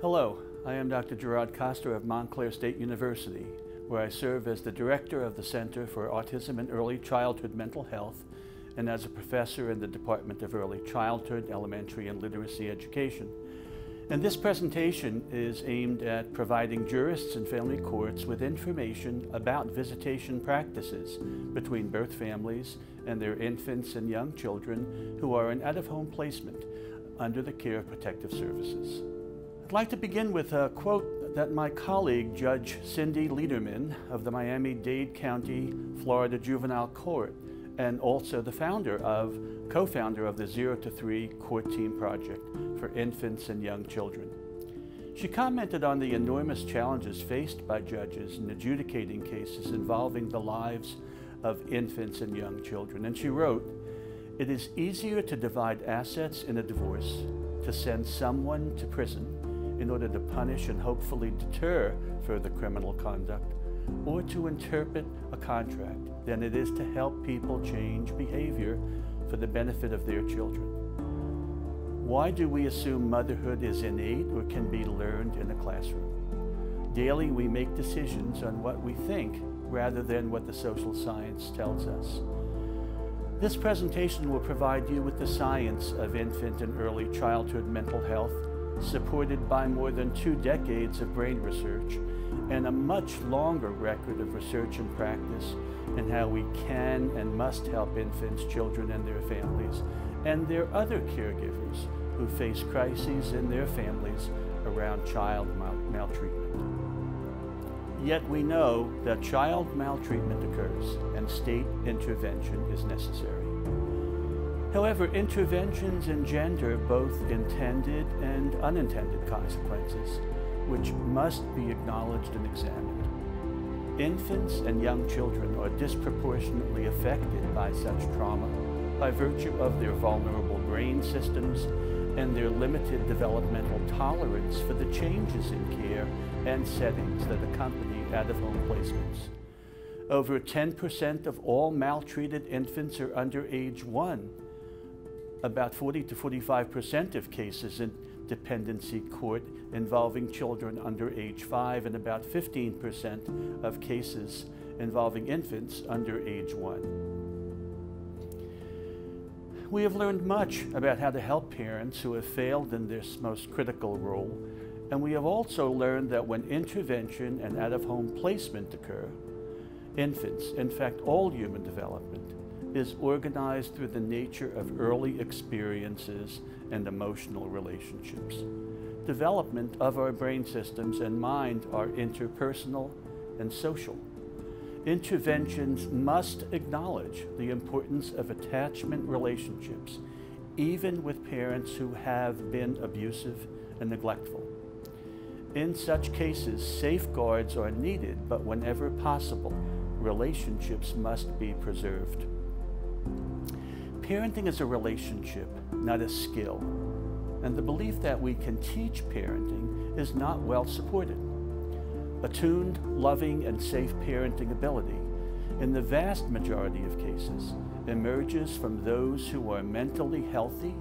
Hello, I am Dr. Gerry Costa of Montclair State University, where I serve as the Director of the Center for Autism and Early Childhood Mental Health and as a professor in the Department of Early Childhood, Elementary, and Literacy Education. And this presentation is aimed at providing jurists and family courts with information about visitation practices between birth families and their infants and young children who are in out-of-home placement under the care of protective services. I'd like to begin with a quote that my colleague, Judge Cindy Lederman of the Miami-Dade County, Florida Juvenile Court, and also the co-founder of the 0 to 3 Court Team Project for infants and young children. She commented on the enormous challenges faced by judges in adjudicating cases involving the lives of infants and young children. And she wrote, "It is easier to divide assets in a divorce, to send someone to prison in order to punish and hopefully deter further criminal conduct, or to interpret a contract than it is to help people change behavior for the benefit of their children. Why do we assume motherhood is innate or can be learned in a classroom? Daily we make decisions on what we think rather than what the social science tells us." This presentation will provide you with the science of infant and early childhood mental health, supported by more than 2 decades of brain research and a much longer record of research and practice in how we can and must help infants, children, and their families, and their other caregivers who face crises in their families around child maltreatment. Yet we know that child maltreatment occurs and state intervention is necessary. However, interventions engender both intended and unintended consequences, which must be acknowledged and examined. Infants and young children are disproportionately affected by such trauma by virtue of their vulnerable brain systems and their limited developmental tolerance for the changes in care and settings that accompany out-of-home placements. Over 10% of all maltreated infants are under age 1. About 40 to 45% of cases in dependency court involving children under age 5, and about 15% of cases involving infants under age 1. We have learned much about how to help parents who have failed in this most critical role, and we have also learned that when intervention and out-of-home placement occur, infants, in fact all human development, is organized through the nature of early experiences and emotional relationships. Development of our brain systems and mind are interpersonal and social. Interventions must acknowledge the importance of attachment relationships, even with parents who have been abusive and neglectful. In such cases, safeguards are needed, but whenever possible, relationships must be preserved. Parenting is a relationship, not a skill, and the belief that we can teach parenting is not well supported. Attuned, loving, and safe parenting ability, in the vast majority of cases, emerges from those who are mentally healthy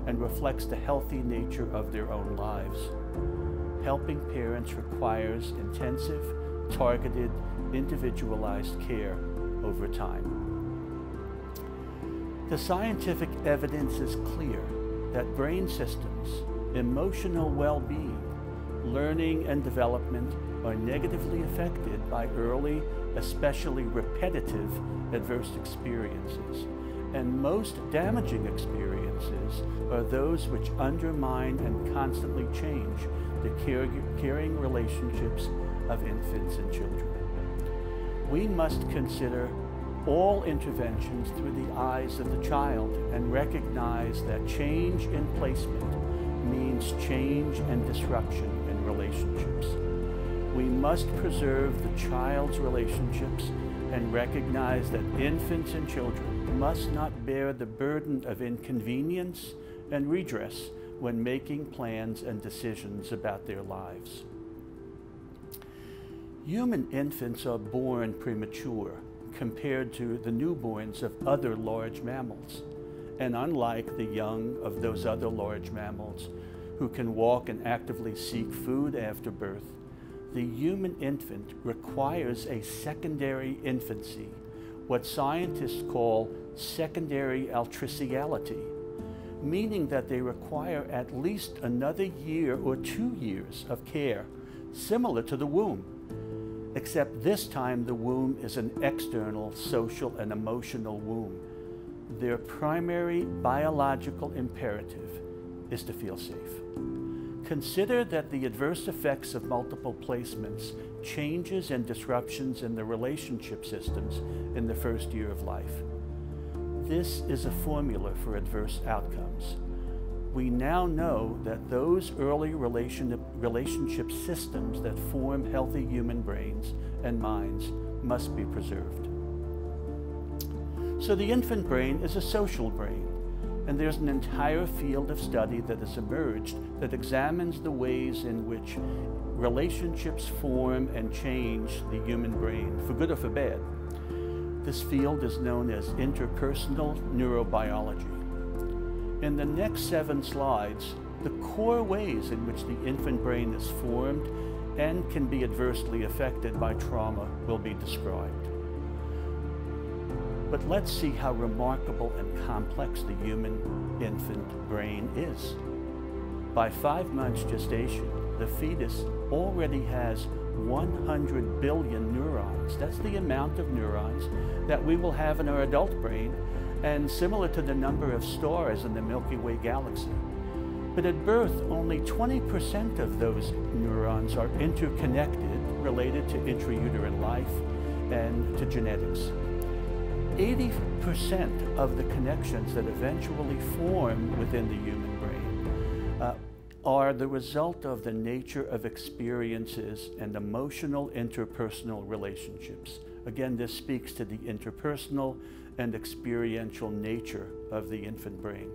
and reflects the healthy nature of their own lives. Helping parents requires intensive, targeted, individualized care over time. The scientific evidence is clear that brain systems, emotional well-being, learning and development are negatively affected by early, especially repetitive, adverse experiences. And most damaging experiences are those which undermine and constantly change the caring relationships of infants and children. We must consider all interventions through the eyes of the child and recognize that change in placement means change and disruption in relationships. We must preserve the child's relationships and recognize that infants and children must not bear the burden of inconvenience and redress when making plans and decisions about their lives. Human infants are born premature compared to the newborns of other large mammals. And unlike the young of those other large mammals, who can walk and actively seek food after birth, the human infant requires a secondary infancy, what scientists call secondary altriciality, meaning that they require at least another year or 2 years of care, similar to the womb, except this time the womb is an external social and emotional womb. Their primary biological imperative is to feel safe. Consider that the adverse effects of multiple placements, changes and disruptions in the relationship systems in the first year of life. This is a formula for adverse outcomes. We now know that those early relationship systems that form healthy human brains and minds must be preserved. So the infant brain is a social brain, and there's an entire field of study that has emerged that examines the ways in which relationships form and change the human brain, for good or for bad. This field is known as interpersonal neurobiology. In the next 7 slides, the core ways in which the infant brain is formed and can be adversely affected by trauma will be described. But let's see how remarkable and complex the human infant brain is. By 5 months gestation, the fetus already has 100 billion neurons. That's the amount of neurons that we will have in our adult brain, and similar to the number of stars in the Milky Way galaxy. But at birth, only 20% of those neurons are interconnected, related to intrauterine life and to genetics. 80% of the connections that eventually form within the human brain are the result of the nature of experiences and emotional interpersonal relationships. Again, this speaks to the interpersonal and experiential nature of the infant brain.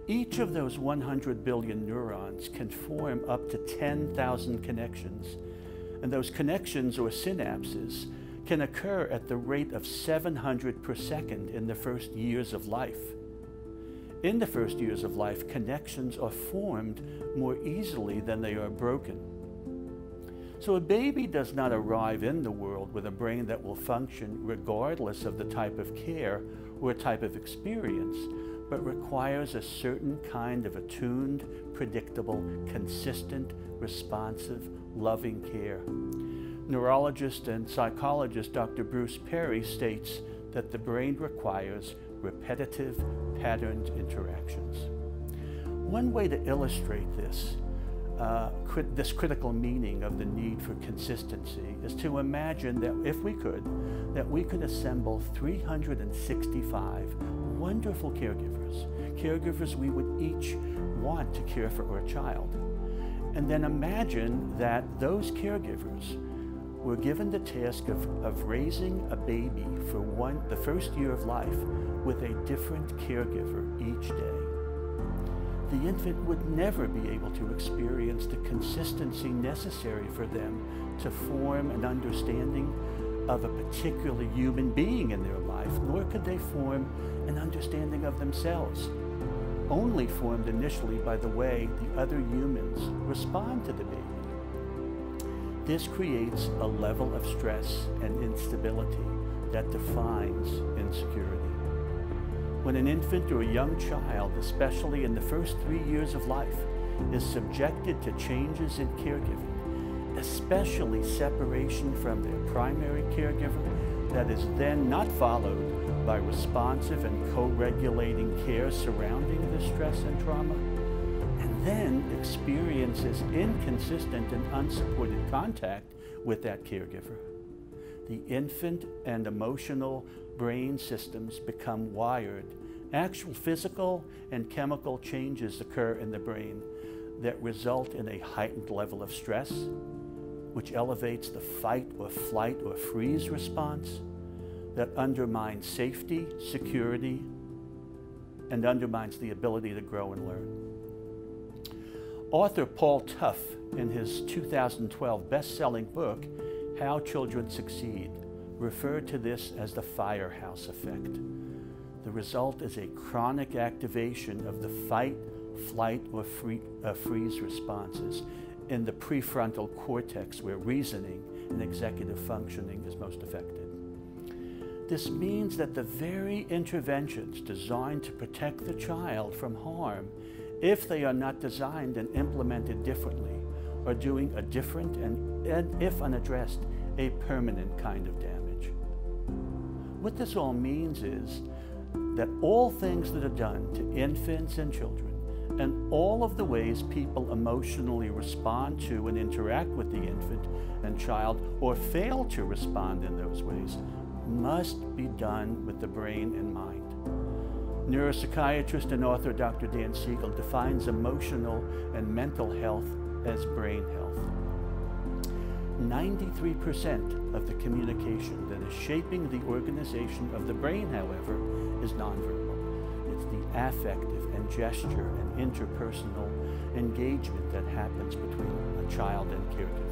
Each of those 100 billion neurons can form up to 10,000 connections, and those connections or synapses can occur at the rate of 700 per second in the first years of life. In the first years of life, connections are formed more easily than they are broken. So a baby does not arrive in the world with a brain that will function regardless of the type of care or type of experience, but requires a certain kind of attuned, predictable, consistent, responsive, loving care. Neurologist and psychologist Dr. Bruce Perry states that the brain requires repetitive, patterned interactions. One way to illustrate this, this critical meaning of the need for consistency is to imagine that if we could assemble 365 wonderful caregivers we would each want to care for our child. And then imagine that those caregivers were given the task of raising a baby for the first year of life with a different caregiver each day. The infant would never be able to experience the consistency necessary for them to form an understanding of a particular human being in their life, nor could they form an understanding of themselves, only formed initially by the way the other humans respond to the baby. This creates a level of stress and instability that defines insecurity. When an infant or a young child, especially in the first 3 years of life, is subjected to changes in caregiving, especially separation from their primary caregiver that is then not followed by responsive and co-regulating care surrounding the stress and trauma, and then experiences inconsistent and unsupported contact with that caregiver, the infant and emotional brain systems become wired. Actual physical and chemical changes occur in the brain that result in a heightened level of stress, which elevates the fight or flight or freeze response, that undermines safety, security, and undermines the ability to grow and learn. Author Paul Tough, in his 2012 best-selling book, How Children Succeed, referred to this as the Firehouse Effect. The result is a chronic activation of the fight, flight, or freeze responses in the prefrontal cortex, where reasoning and executive functioning is most affected. This means that the very interventions designed to protect the child from harm, if they are not designed and implemented differently, are doing a different and if unaddressed, a permanent kind of damage. What this all means is that all things that are done to infants and children, and all of the ways people emotionally respond to and interact with the infant and child, or fail to respond in those ways, must be done with the brain in mind. Neuropsychiatrist and author Dr. Dan Siegel defines emotional and mental health as brain health. 93% of the communication that is shaping the organization of the brain, however, is nonverbal. It's the affective and gesture and interpersonal engagement that happens between a child and caregiver.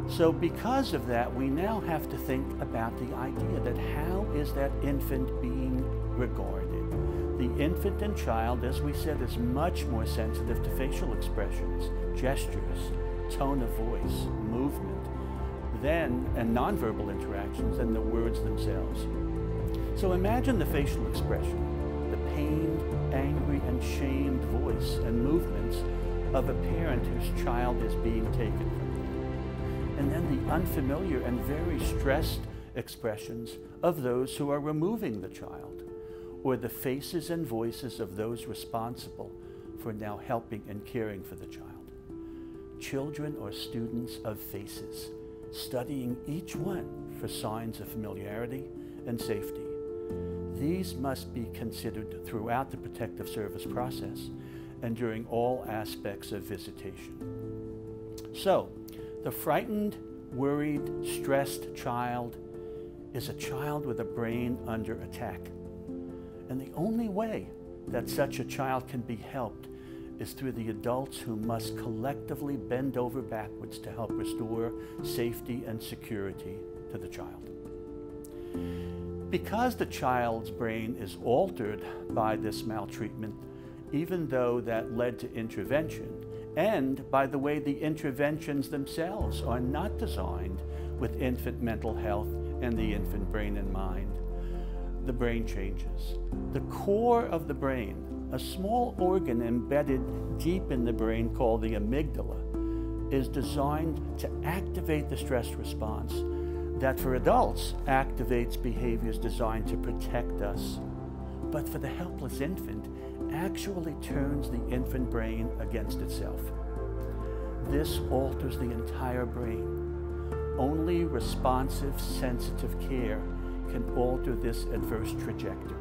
So because of that, we now have to think about the idea that how is that infant being regarded? The infant and child, as we said, is much more sensitive to facial expressions, gestures, tone of voice, movement, and nonverbal interactions than the words themselves. So imagine the facial expression, the pained, angry, and shamed voice and movements of a parent whose child is being taken from them. And then the unfamiliar and very stressed expressions of those who are removing the child, or the faces and voices of those responsible for now helping and caring for the child. Children are students of faces, studying each one for signs of familiarity and safety. These must be considered throughout the protective service process and during all aspects of visitation. So, the frightened, worried, stressed child is a child with a brain under attack. And the only way that such a child can be helped is through the adults who must collectively bend over backwards to help restore safety and security to the child. Because the child's brain is altered by this maltreatment, even though that led to intervention, and by the way the interventions themselves are not designed with infant mental health and the infant brain in mind, the brain changes. The core of the brain, a small organ embedded deep in the brain called the amygdala, is designed to activate the stress response that for adults activates behaviors designed to protect us, but for the helpless infant actually turns the infant brain against itself. This alters the entire brain. Only responsive, sensitive care can alter this adverse trajectory.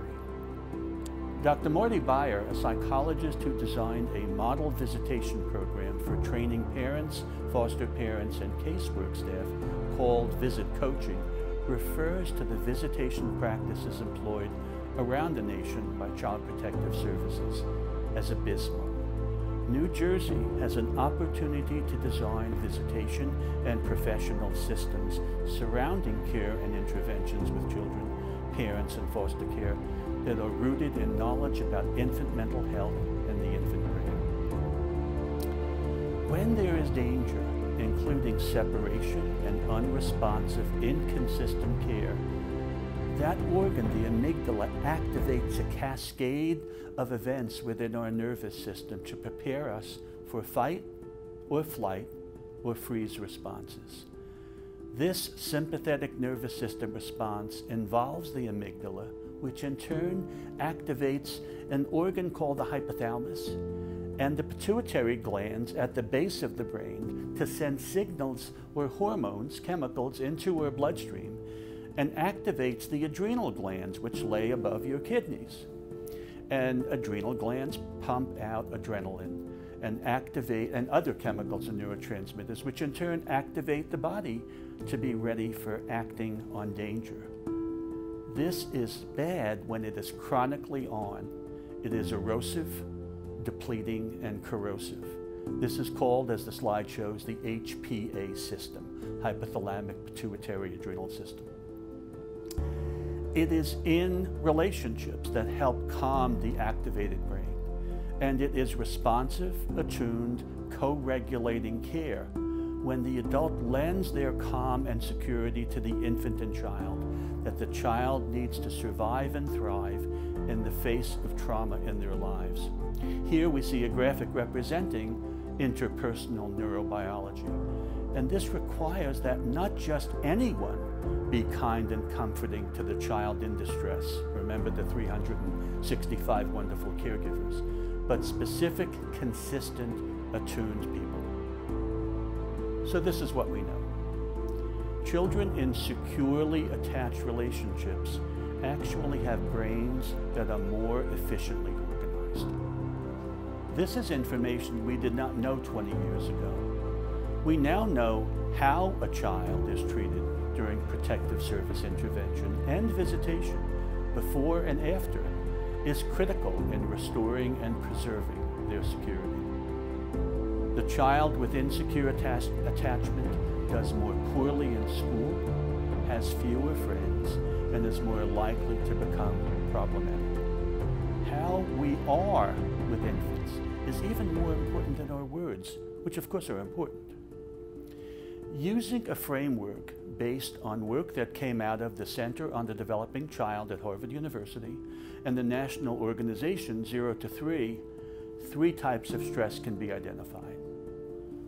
Dr. Marty Beyer, a psychologist who designed a model visitation program for training parents, foster parents, and casework staff called Visit Coaching, refers to the visitation practices employed around the nation by Child Protective Services as abysmal. New Jersey has an opportunity to design visitation and professional systems surrounding care and interventions with children, parents, and foster care that are rooted in knowledge about infant mental health and the infant brain. When there is danger, including separation and unresponsive, inconsistent care, that organ, the amygdala, activates a cascade of events within our nervous system to prepare us for fight or flight or freeze responses. This sympathetic nervous system response involves the amygdala, which in turn activates an organ called the hypothalamus and the pituitary glands at the base of the brain to send signals or hormones, chemicals, into our bloodstream, and activates the adrenal glands, which lay above your kidneys. And adrenal glands pump out adrenaline and activate and other chemicals and neurotransmitters, which in turn activate the body to be ready for acting on danger. This is bad when it is chronically on. It is erosive, depleting, and corrosive. This is called, as the slide shows, the HPA system, hypothalamic pituitary adrenal system. It is in relationships that help calm the activated brain. and it is responsive, attuned, co-regulating care when the adult lends their calm and security to the infant and child that the child needs to survive and thrive in the face of trauma in their lives. Here we see a graphic representing interpersonal neurobiology. And this requires that not just anyone be kind and comforting to the child in distress. Remember the 365 wonderful caregivers, but specific, consistent, attuned people. So this is what we know. Children in securely attached relationships actually have brains that are more efficiently organized. This is information we did not know 20 years ago. We now know how a child is treated during protective service intervention and visitation, before and after, is critical in restoring and preserving their security. The child with insecure attachment does more poorly in school, has fewer friends, and is more likely to become problematic. How we are with infants is even more important than our words, which of course are important. Using a framework based on work that came out of the Center on the Developing Child at Harvard University and the national organization 0 to 3, 3 types of stress can be identified.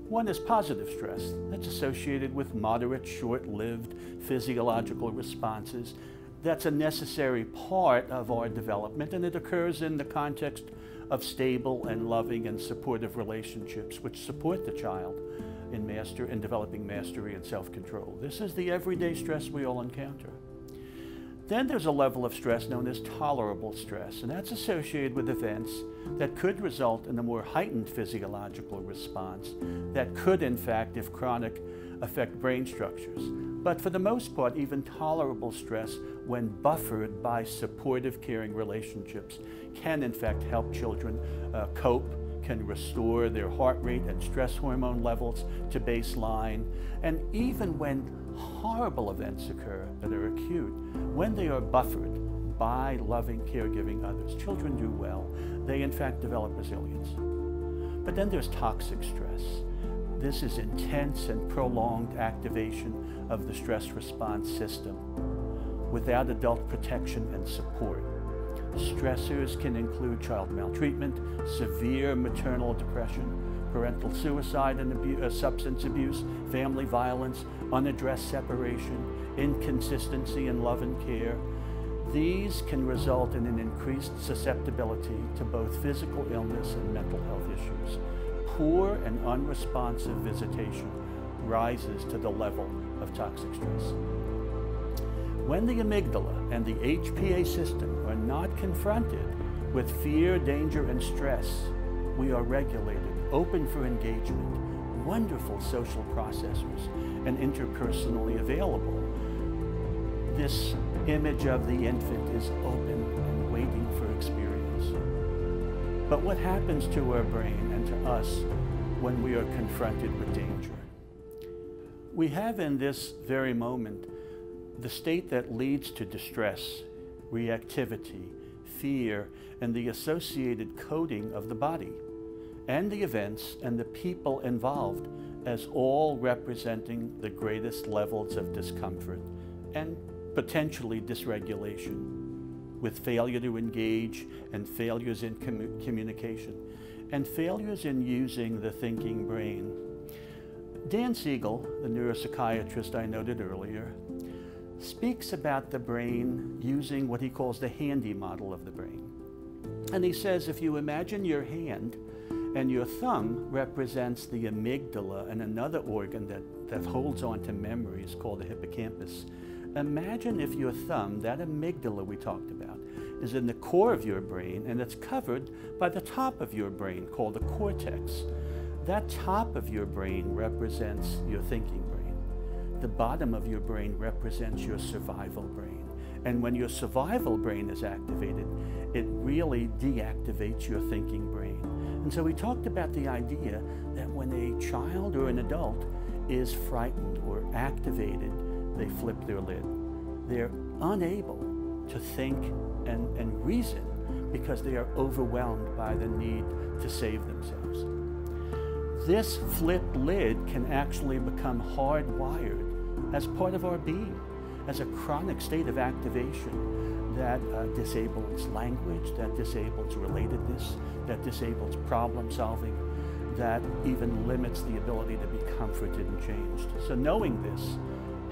One is positive stress. That's associated with moderate, short-lived physiological responses. That's a necessary part of our development, and it occurs in the context of stable and loving and supportive relationships which support the child in developing mastery and self-control. This is the everyday stress we all encounter. Then there's a level of stress known as tolerable stress, and that's associated with events that could result in a more heightened physiological response that could, in fact, if chronic, affect brain structures. But for the most part, even tolerable stress, when buffered by supportive, caring relationships, can in fact help children cope, can restore their heart rate and stress hormone levels to baseline. And even when horrible events occur that are acute, when they are buffered by loving, caregiving others, children do well. They in fact develop resilience. But then there's toxic stress. This is intense and prolonged activation of the stress response system without adult protection and support. Stressors can include child maltreatment, severe maternal depression, parental suicide and substance abuse, family violence, unaddressed separation, inconsistency in love and care. These can result in an increased susceptibility to both physical illness and mental health issues. Poor and unresponsive visitation rises to the level of toxic stress. When the amygdala and the HPA system are not confronted with fear, danger, and stress, we are regulated, open for engagement, wonderful social processors, and interpersonally available. This image of the infant is open and waiting for experience. But what happens to our brain and to us when we are confronted with danger? We have in this very moment the state that leads to distress, reactivity, fear, and the associated coding of the body, and the events and the people involved as all representing the greatest levels of discomfort and potentially dysregulation, with failure to engage and failures in communication, and failures in using the thinking brain. Dan Siegel, the neuropsychiatrist I noted earlier, speaks about the brain using what he calls the handy model of the brain. And he says, if you imagine your hand and your thumb represents the amygdala and another organ that holds on to memories called the hippocampus, imagine if your thumb, that amygdala we talked about, is in the core of your brain and it's covered by the top of your brain called the cortex. That top of your brain represents your thinking brain. The bottom of your brain represents your survival brain. And when your survival brain is activated, it really deactivates your thinking brain. And so we talked about the idea that when a child or an adult is frightened or activated, they flip their lid. They're unable to think and reason because they are overwhelmed by the need to save themselves. This flipped lid can actually become hardwired as part of our being, as a chronic state of activation that disables language, that disables relatedness, that disables problem solving, that even limits the ability to be comforted and changed. So knowing this,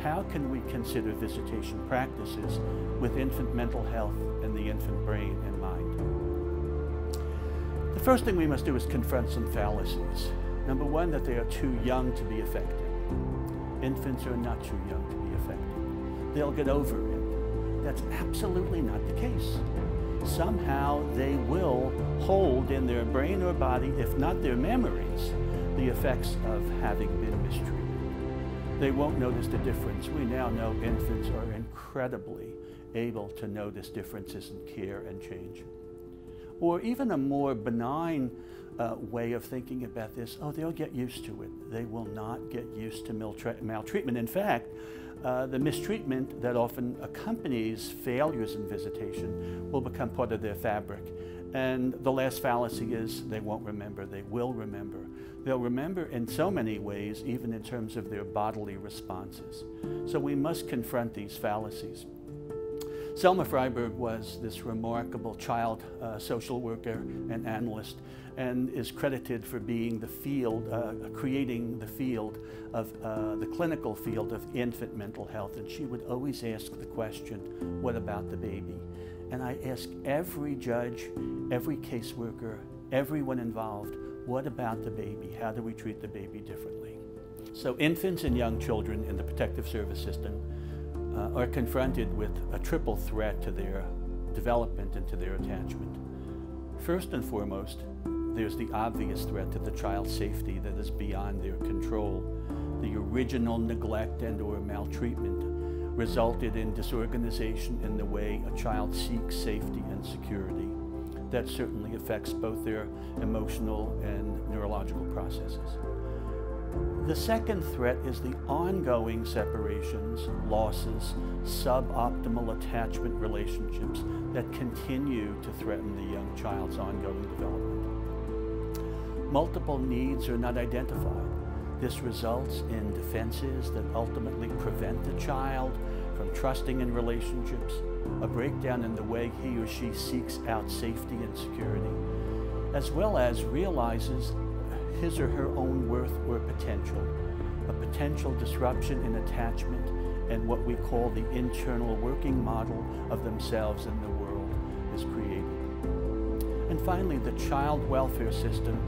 how can we consider visitation practices with infant mental health and the infant brain in mind? The first thing we must do is confront some fallacies. Number one, that they are too young to be effective. Infants are not too young to be effective. They'll get over it. That's absolutely not the case. Somehow they will hold in their brain or body, if not their memories, the effects of having been mistreated. They won't notice the difference. We now know infants are incredibly able to notice differences in care and change. Or even a more benign way of thinking about this, oh, they'll get used to it. They will not get used to maltreatment. In fact, the mistreatment that often accompanies failures in visitation will become part of their fabric. And the last fallacy is they won't remember, they will remember. They'll remember in so many ways, even in terms of their bodily responses. So we must confront these fallacies. Selma Freiberg was this remarkable child social worker and analyst, and is credited for being the field, creating the field of the clinical field of infant mental health. And she would always ask the question, what about the baby? And I ask every judge, every caseworker, everyone involved, what about the baby? How do we treat the baby differently? So infants and young children in the protective service system are confronted with a triple threat to their development and to their attachment. First and foremost, there's the obvious threat to the child's safety that is beyond their control. The original neglect and or maltreatment resulted in disorganization in the way a child seeks safety and security. That certainly affects both their emotional and neurological processes. The second threat is the ongoing separations, losses, suboptimal attachment relationships that continue to threaten the young child's ongoing development. Multiple needs are not identified. This results in defenses that ultimately prevent the child from trusting in relationships, a breakdown in the way he or she seeks out safety and security, as well as realizes his or her own worth or potential, a potential disruption in attachment and what we call the internal working model of themselves in the world is created. And finally, the child welfare system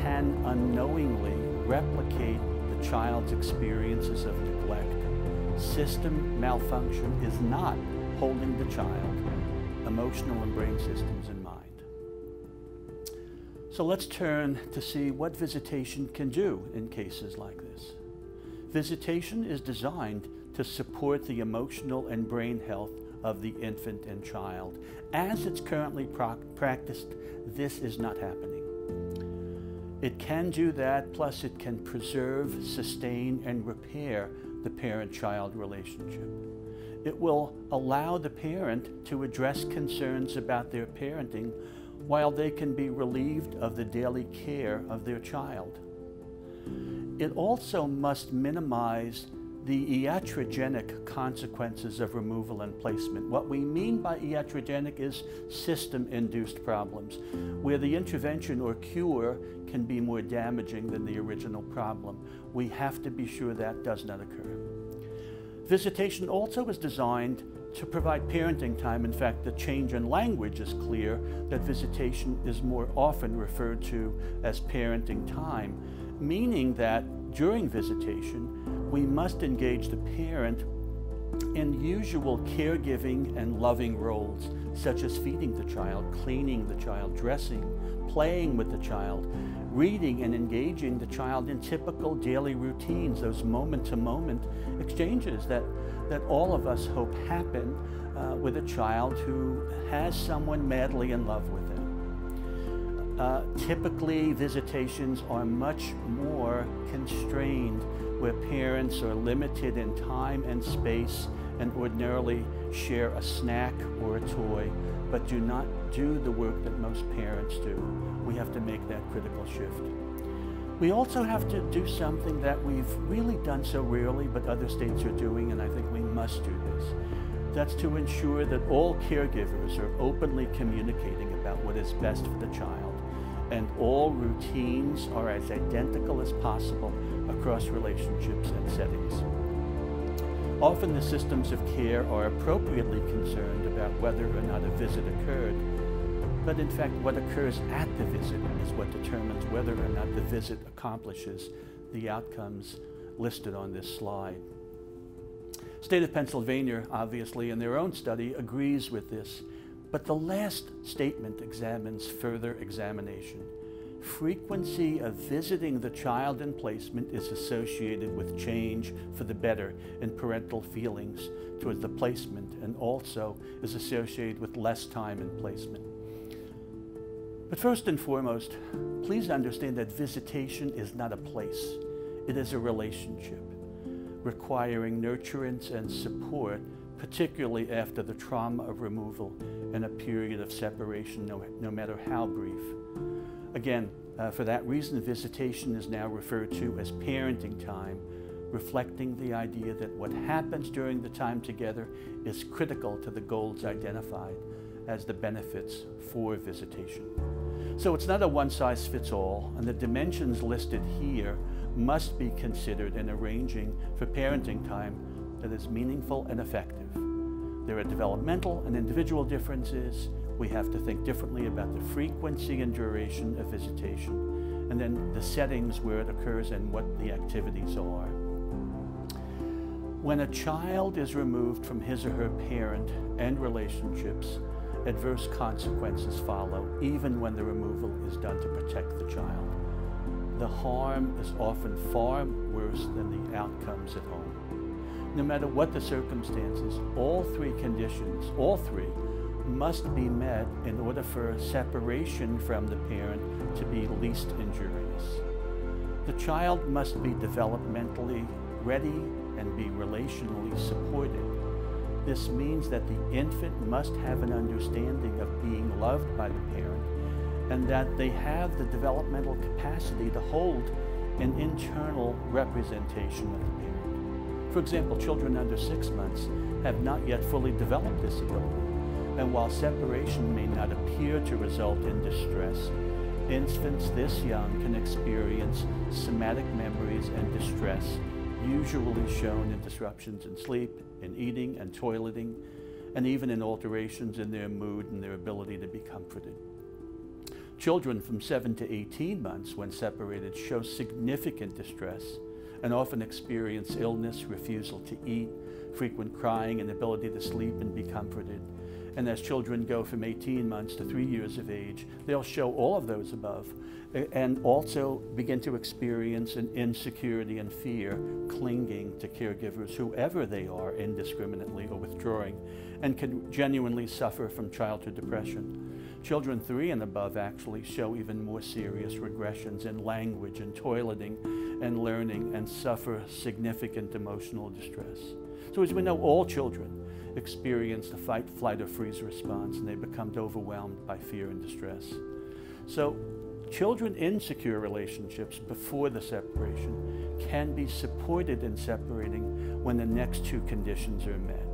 can unknowingly replicate the child's experiences of neglect. System malfunction is not holding the child, emotional and brain systems in mind. So let's turn to see what visitation can do in cases like this. Visitation is designed to support the emotional and brain health of the infant and child. As it's currently practiced, this is not happening. It can do that, plus it can preserve, sustain, and repair the parent-child relationship. It will allow the parent to address concerns about their parenting while they can be relieved of the daily care of their child. It also must minimize the iatrogenic consequences of removal and placement. What we mean by iatrogenic is system-induced problems, where the intervention or cure can be more damaging than the original problem. We have to be sure that does not occur. Visitation also is designed to provide parenting time. In fact, the change in language is clear that visitation is more often referred to as parenting time, meaning that during visitation, we must engage the parent in usual caregiving and loving roles, such as feeding the child, cleaning the child, dressing, playing with the child, reading and engaging the child in typical daily routines, those moment-to-moment exchanges that all of us hope happen with a child who has someone madly in love with them. Typically, visitations are much more constrained, where parents are limited in time and space and ordinarily share a snack or a toy but do not do the work that most parents do. We have to make that critical shift. We also have to do something that we've really done so rarely, but other states are doing, and I think we must do this. That's to ensure that all caregivers are openly communicating about what is best for the child, and all routines are as identical as possible across relationships and settings. Often the systems of care are appropriately concerned about whether or not a visit occurred, but in fact what occurs at the visit is what determines whether or not the visit accomplishes the outcomes listed on this slide. State of Pennsylvania, obviously, in their own study agrees with this, but the last statement examines further examination. Frequency of visiting the child in placement is associated with change for the better in parental feelings towards the placement, and also is associated with less time in placement. But first and foremost, please understand that visitation is not a place. It is a relationship, requiring nurturance and support, particularly after the trauma of removal and a period of separation, no matter how brief. Again, for that reason, visitation is now referred to as parenting time, reflecting the idea that what happens during the time together is critical to the goals identified as the benefits for visitation. So it's not a one-size-fits-all, and the dimensions listed here must be considered in arranging for parenting time that is meaningful and effective. There are developmental and individual differences. We have to think differently about the frequency and duration of visitation, and then the settings where it occurs and what the activities are. When a child is removed from his or her parent and relationships, adverse consequences follow, even when the removal is done to protect the child. The harm is often far worse than the outcomes at home. No matter what the circumstances, all three conditions, must be met in order for separation from the parent to be least injurious. The child must be developmentally ready and be relationally supported. This means that the infant must have an understanding of being loved by the parent, and that they have the developmental capacity to hold an internal representation of the parent. For example, children under 6 months have not yet fully developed this ability, and while separation may not appear to result in distress, infants this young can experience somatic memories and distress, usually shown in disruptions in sleep, in eating and toileting, and even in alterations in their mood and their ability to be comforted. Children from 7 to 18 months, when separated, show significant distress and often experience illness, refusal to eat, frequent crying, inability to sleep and be comforted. And as children go from 18 months to 3 years of age, they'll show all of those above, and also begin to experience an insecurity and fear, clinging to caregivers, whoever they are, indiscriminately or withdrawing, and can genuinely suffer from childhood depression. Children 3 and above actually show even more serious regressions in language and toileting and learning, and suffer significant emotional distress. So as we know, all children experience the fight, flight, or freeze response, and they become overwhelmed by fear and distress. So children in secure relationships before the separation can be supported in separating when the next two conditions are met.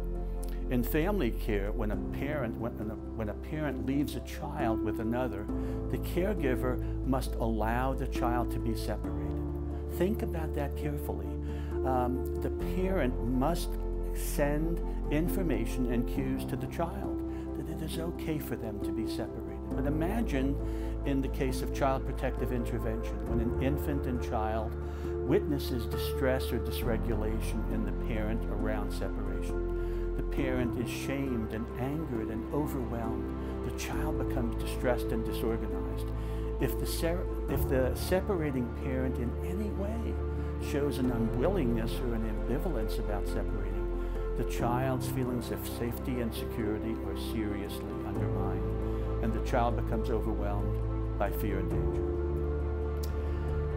In family care, when a parent leaves a child with another, the caregiver must allow the child to be separated. Think about that carefully. The parent must send information and cues to the child that it is okay for them to be separated. But imagine in the case of child protective intervention, when an infant and child witnesses distress or dysregulation in the parent around separation. The parent is shamed and angered and overwhelmed. The child becomes distressed and disorganized. If the separating parent in any way shows an unwillingness or an ambivalence about separating, the child's feelings of safety and security are seriously undermined, and the child becomes overwhelmed by fear and danger.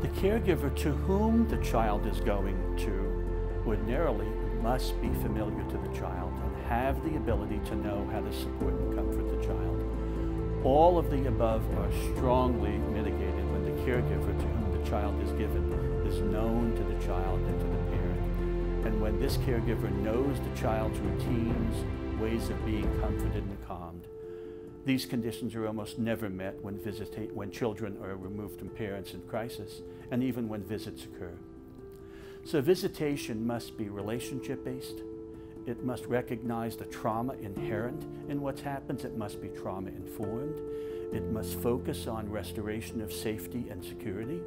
The caregiver to whom the child is going to ordinarily must be familiar to the child and have the ability to know how to support and comfort the child. All of the above are strongly mitigated when the caregiver to whom the child is given is known to the child and to the parent. And when this caregiver knows the child's routines, ways of being comforted and calmed. These conditions are almost never met when children are removed from parents in crisis, and even when visits occur. So visitation must be relationship-based. It must recognize the trauma inherent in what's happened. It must be trauma-informed. It must focus on restoration of safety and security.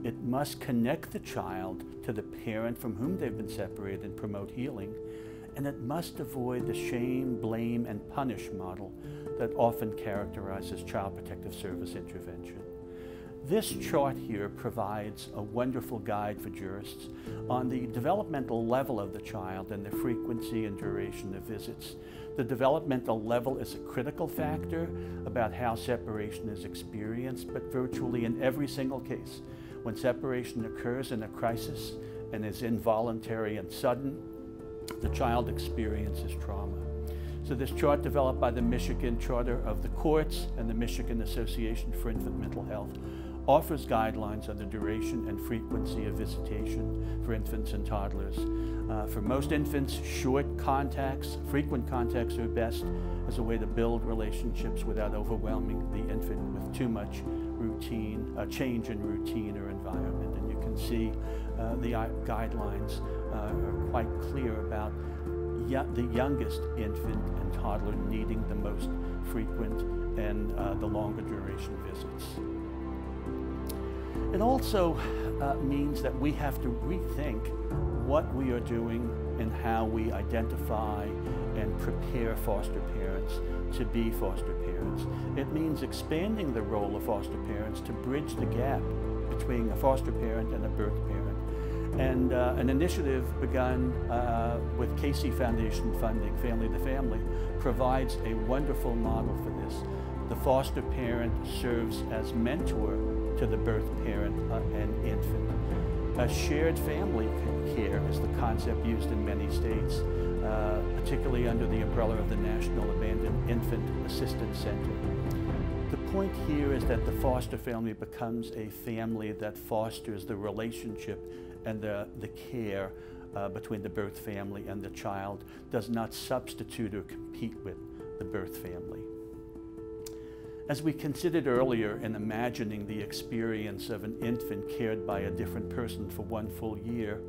It must connect the child to the parent from whom they've been separated and promote healing. And it must avoid the shame, blame, and punish model that often characterizes Child Protective Service intervention. This chart here provides a wonderful guide for jurists on the developmental level of the child and the frequency and duration of visits. The developmental level is a critical factor about how separation is experienced, but virtually in every single case, when separation occurs in a crisis and is involuntary and sudden, the child experiences trauma. So this chart, developed by the Michigan Charter of the Courts and the Michigan Association for Infant Mental Health, offers guidelines on the duration and frequency of visitation for infants and toddlers. For most infants, short contacts, frequent contacts are best as a way to build relationships without overwhelming the infant with too much change in routine or environment. And you can see the guidelines are quite clear about the youngest infant and toddler needing the most frequent and the longer duration visits. It also means that we have to rethink what we are doing and how we identify and prepare foster parents to be foster parents. It means expanding the role of foster parents to bridge the gap between a foster parent and a birth parent. And an initiative begun with Casey Foundation funding, Family to Family, provides a wonderful model for this. The foster parent serves as mentor to the birth parent and infant. A shared family care is the concept used in many states, particularly under the umbrella of the National Abandoned Infant Assistance Center. The point here is that the foster family becomes a family that fosters the relationship and the care between the birth family and the child, does not substitute or compete with the birth family. As we considered earlier in imagining the experience of an infant cared by a different person for one full year,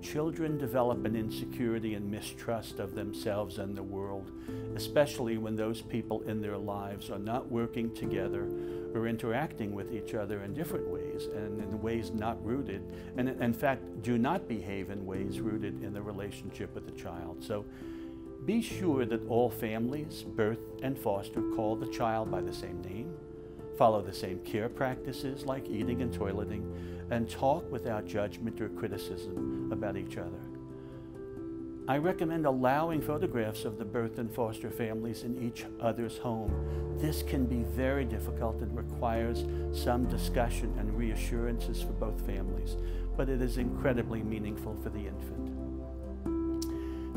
children develop an insecurity and mistrust of themselves and the world, especially when those people in their lives are not working together or interacting with each other in different ways and in ways not rooted, and in fact do not behave in ways rooted in the relationship with the child. So be sure that all families, birth and foster, call the child by the same name, follow the same care practices like eating and toileting, and talk without judgment or criticism about each other. I recommend allowing photographs of the birth and foster families in each other's home. This can be very difficult and requires some discussion and reassurances for both families, but it is incredibly meaningful for the infant.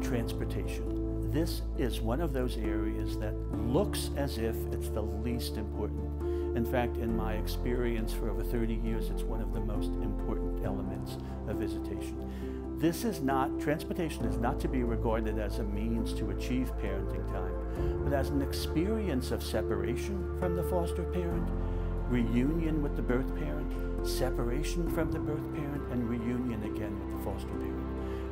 Transportation. This is one of those areas that looks as if it's the least important. In fact, in my experience for over 30 years, it's one of the most important elements of visitation. Transportation is not to be regarded as a means to achieve parenting time, but as an experience of separation from the foster parent, reunion with the birth parent, separation from the birth parent, and reunion again with the foster parent.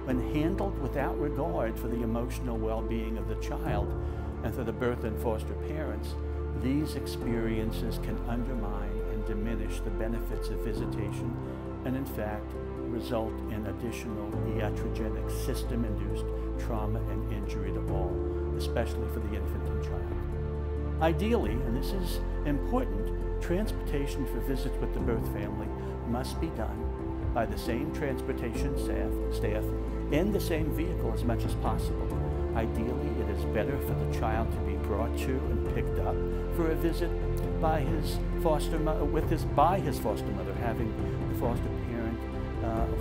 When handled without regard for the emotional well-being of the child and for the birth and foster parents, these experiences can undermine and diminish the benefits of visitation and in fact result in additional iatrogenic system-induced trauma and injury to all, especially for the infant and child. Ideally, and this is important, transportation for visits with the birth family must be done by the same transportation staff in the same vehicle as much as possible. Ideally, it is better for the child to be brought to and picked up for a visit by his foster mother, having the foster parent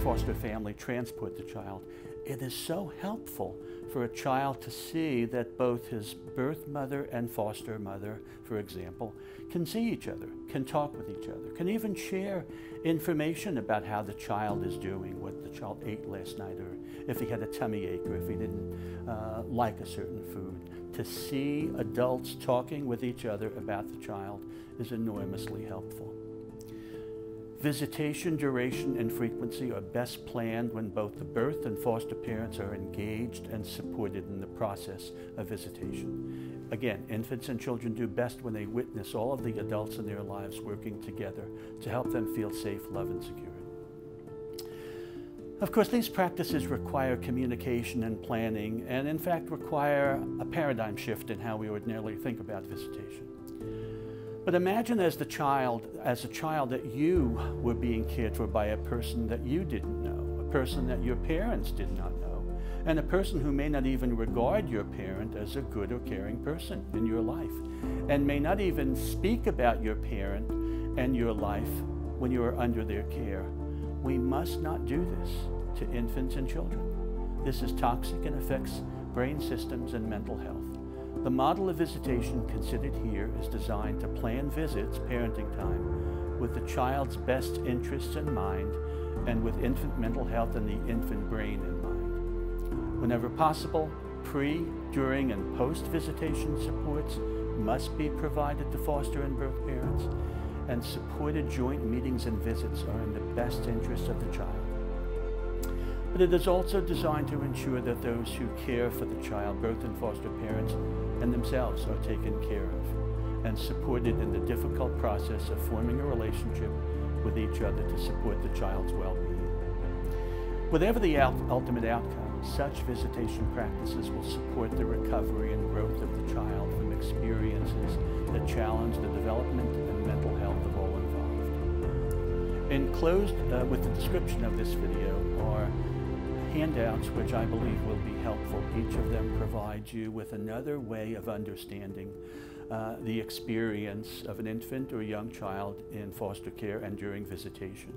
foster family transport the child, it is so helpful for a child to see that both his birth mother and foster mother, for example, can see each other, can talk with each other, can even share information about how the child is doing, what the child ate last night, or if he had a tummy ache, or if he didn't like a certain food. To see adults talking with each other about the child is enormously helpful. Visitation duration and frequency are best planned when both the birth and foster parents are engaged and supported in the process of visitation. Again, infants and children do best when they witness all of the adults in their lives working together to help them feel safe, loved, and secure. Of course, these practices require communication and planning, and in fact require a paradigm shift in how we ordinarily think about visitation. But imagine as a child that you were being cared for by a person that you didn't know, a person that your parents did not know, and a person who may not even regard your parent as a good or caring person in your life, and may not even speak about your parent and your life when you are under their care. We must not do this to infants and children. This is toxic and affects brain systems and mental health. The model of visitation considered here is designed to plan visits, parenting time, with the child's best interests in mind and with infant mental health and the infant brain in mind. Whenever possible, pre, during, and post-visitation supports must be provided to foster and birth parents, and supported joint meetings and visits are in the best interest of the child. But it is also designed to ensure that those who care for the child, birth and foster parents, and themselves are taken care of and supported in the difficult process of forming a relationship with each other to support the child's well-being. Whatever the ultimate outcome, such visitation practices will support the recovery and growth of the child from experiences that challenge the development and mental health of all involved. Enclosed with the description of this video are handouts which I believe will be helpful. Each of them provides you with another way of understanding the experience of an infant or young child in foster care and during visitation.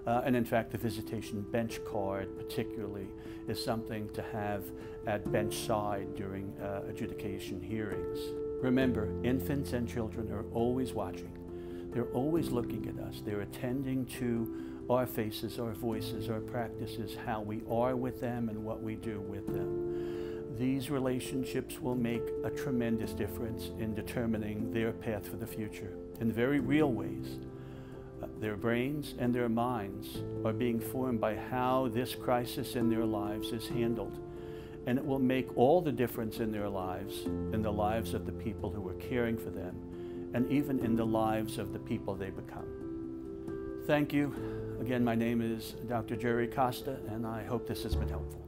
And in fact, the visitation bench card particularly is something to have at bench side during adjudication hearings. Remember, infants and children are always watching. They're always looking at us. They're attending to our faces, our voices, our practices, how we are with them and what we do with them. These relationships will make a tremendous difference in determining their path for the future in very real ways. Their brains and their minds are being formed by how this crisis in their lives is handled. And it will make all the difference in their lives, in the lives of the people who are caring for them, and even in the lives of the people they become. Thank you. Again, my name is Dr. Gerry Costa, and I hope this has been helpful.